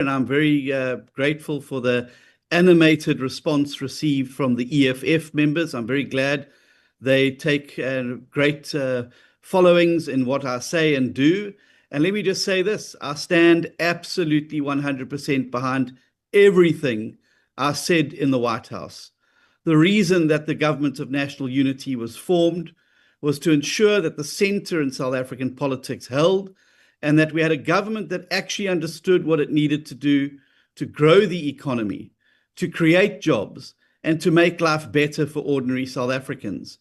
and I'm very grateful for the animated response received from the EFF members. I'm very glad they take great followings in what I say and do. And let me just say this, I stand absolutely 100% behind everything I said in the White House. The reason that the Government of National Unity was formed was to ensure that the center in South African politics held, and that we had a government that actually understood what it needed to do to grow the economy, to create jobs, and to make life better for ordinary South Africans.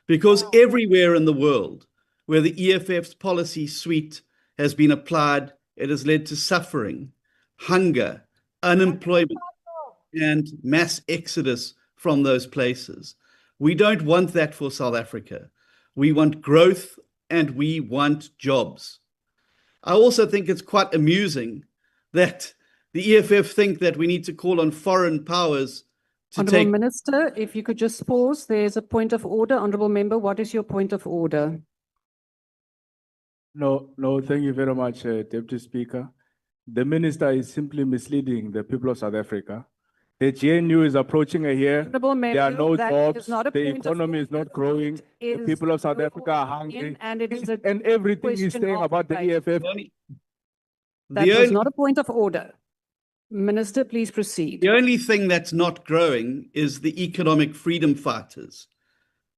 Because everywhere in the world where the EFF's policy suite has been applied, it has led to suffering, hunger, unemployment, and mass exodus from those places. We don't want that for South Africa. We want growth and we want jobs. I also think it's quite amusing that the EFF think that we need to call on foreign powers to Honourable take... Minister, if you could just pause. There's a point of order. Honourable Member, what is your point of order? No, thank you very much, Deputy Speaker. The Minister is simply misleading the people of South Africa. The GNU is approaching a year. There are no jobs. The economy is not growing. The people of South Africa are hungry. And everything he's saying about the EFF. That was not a point of order. Minister, please proceed. The only thing that's not growing is the economic freedom fighters.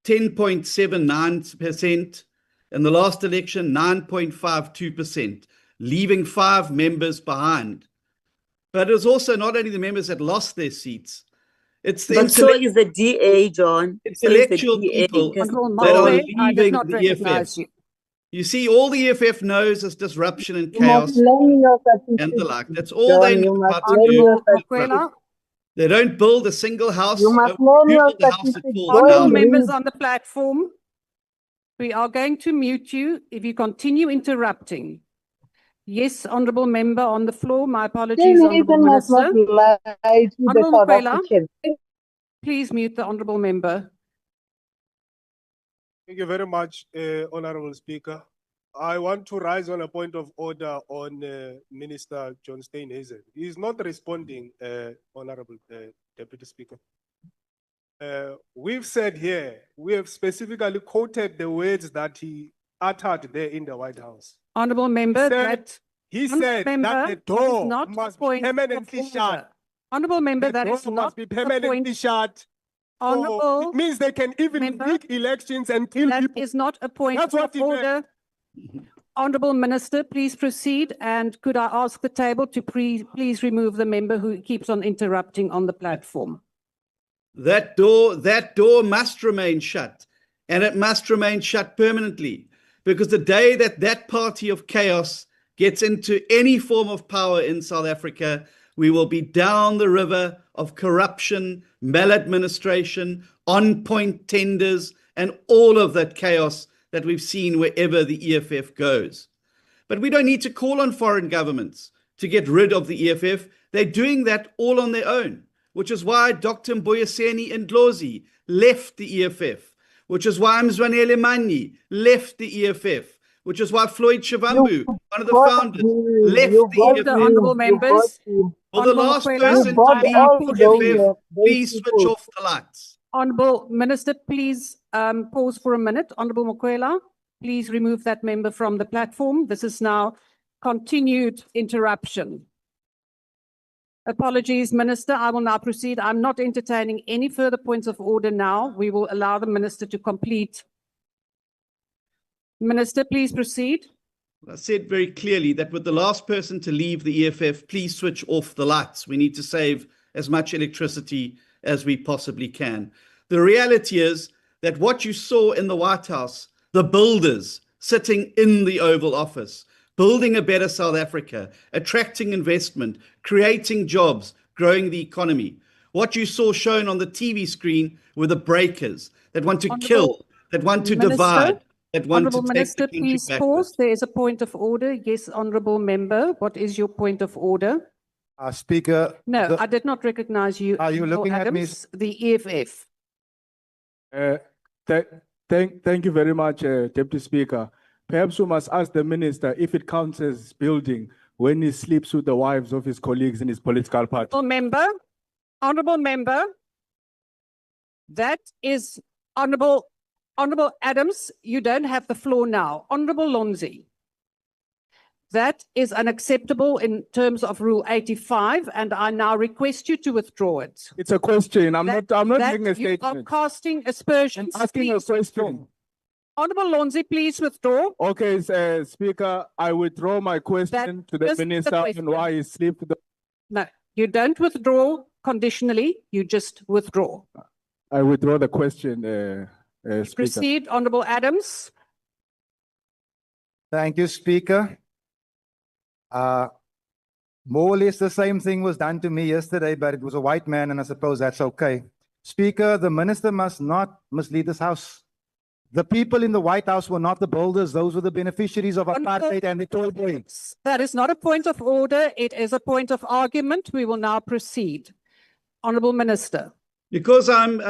10.79%. In the last election, 9.52%, leaving 5 members behind. But it's also not only the members that lost their seats. It's the but so is the DA, John. Intellectual people that are leaving the EFF. You see, all the EFF knows is disruption and chaos and the like. That's all they know about to do. They don't build a single house. Honourable members on the platform, we are going to mute you if you continue interrupting. Yes, Honourable Member on the floor. My apologies, Honourable Minister. Honourable Kwela, please mute the Honourable Member. Thank you very much, Honourable Speaker. I want to rise on a point of order on Minister John Steenhuisen. He is not responding, Honourable Deputy Speaker. We've said here, we have specifically quoted the words that he uttered there in the White House. Honourable Member, he said that the door must be permanently shut. Honourable Member, that is not must be permanently shut. Honourable, it means they can even rig elections and kill people. That is not a point of order. Honourable Minister, please proceed. And could I ask the table to please remove the member who keeps on interrupting on the platform? That door must remain shut, and it must remain shut permanently. Because the day that that party of chaos gets into any form of power in South Africa, we will be down the river of corruption, maladministration, on-point tenders, and all of that chaos that we've seen wherever the EFF goes. But we don't need to call on foreign governments to get rid of the EFF. They're doing that all on their own, which is why Dr. Embroiled and Lonzi left the EFF. Which is why Mzwanele Manyi left the EFF, which is why Floyd Shivambu, one of the founders, left the EFF. Honourable members, for the last person to leave the EFF, please switch off the lights. Honourable Minister, please pause for a minute. Honourable Mokwela, please remove that member from the platform. This is now continued interruption. Apologies, Minister. I will now proceed. I'm not entertaining any further points of order now. We will allow the Minister to complete. Minister, please proceed. I said very clearly that with the last person to leave the EFF, please switch off the lights. We need to save as much electricity as we possibly can. The reality is that what you saw in the White House, the builders sitting in the Oval Office, building a better South Africa, attracting investment, creating jobs, growing the economy. What you saw shown on the TV screen were the breakers that want to kill, that want to divide, that want to take the country please pause. There is a point of order. Yes, Honourable Member. What is your point of order? Speaker. No, I did not recognize you. Are you looking at me? The EFF. Thank you very much, Deputy Speaker. Perhaps we must ask the Minister if it counts as building when he sleeps with the wives of his colleagues in his political party. Honorable member, that is Honorable Adams, you don't have the floor now. Honorable Lonzi, that is unacceptable in terms of Rule 85, and I now request you to withdraw it. It's a question. I'm not making a You are statement. casting aspersions. I'm asking a Please question. withdraw. Honorable Lonzi, please withdraw. Okay, Speaker, I withdraw my question to the is the minister on question. why he sleep with the... No, you don't withdraw conditionally, you just withdraw. I withdraw the question, Speaker. Proceed, Honorable Adams. Thank you, Speaker. More or less the same thing was done to me yesterday, but it was a white man, and I suppose that's okay. Speaker, the minister must not mislead this House. The people in the White House were not the builders. Those were the beneficiaries of apartheid and the toy boys. That is not a point of order. It is a point of argument. We will now proceed. Honorable Minister. Because I'm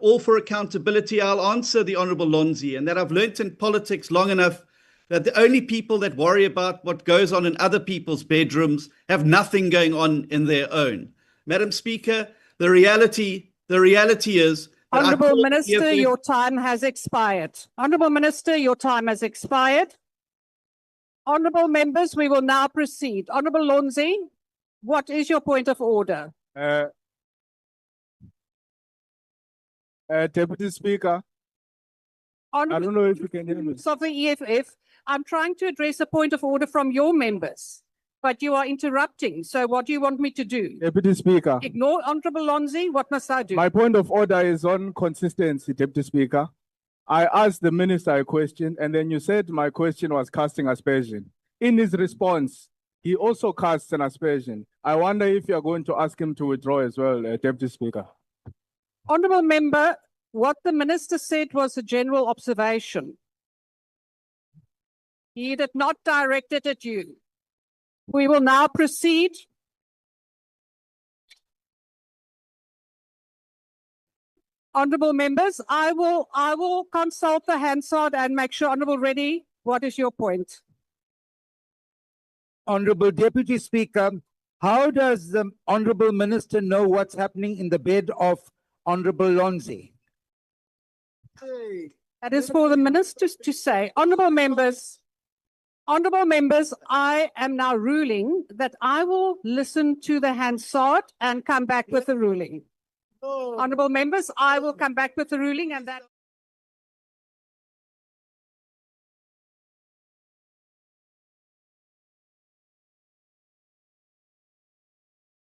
all for accountability, I'll answer the Honorable Lonzi, and that I've learnt in politics long enough that the only people that worry about what goes on in other people's bedrooms have nothing going on in their own. Madam Speaker, the reality is... Honorable Minister, your time has expired. Honorable Minister, your time has expired. Honorable members, we will now proceed. Honorable Lonzi, what is your point of order? Deputy Speaker, I don't know if you can hear me. Of the EFF, I'm trying to address a point of order from your members, but you are interrupting. So what do you want me to do? Deputy Speaker. Ignore Honorable Lonzi? What must I do? My point of order is on consistency, Deputy Speaker. I asked the minister a question, and then you said my question was casting aspersion. In his response, he also casts an aspersion. I wonder if you are going to ask him to withdraw as well, Deputy Speaker. Honorable member, what the minister said was a general observation. He did not direct it at you. We will now proceed. Honorable members, I will consult the Hansard and make sure, Honorable Reddy, what is your point? Honorable Deputy Speaker, how does the Honorable Minister know what's happening in the bed of Honorable Lonzi? That is for the ministers to say. Honorable members, I am now ruling that I will listen to the Hansard and come back with a ruling. Honorable members, I will come back with a ruling, and that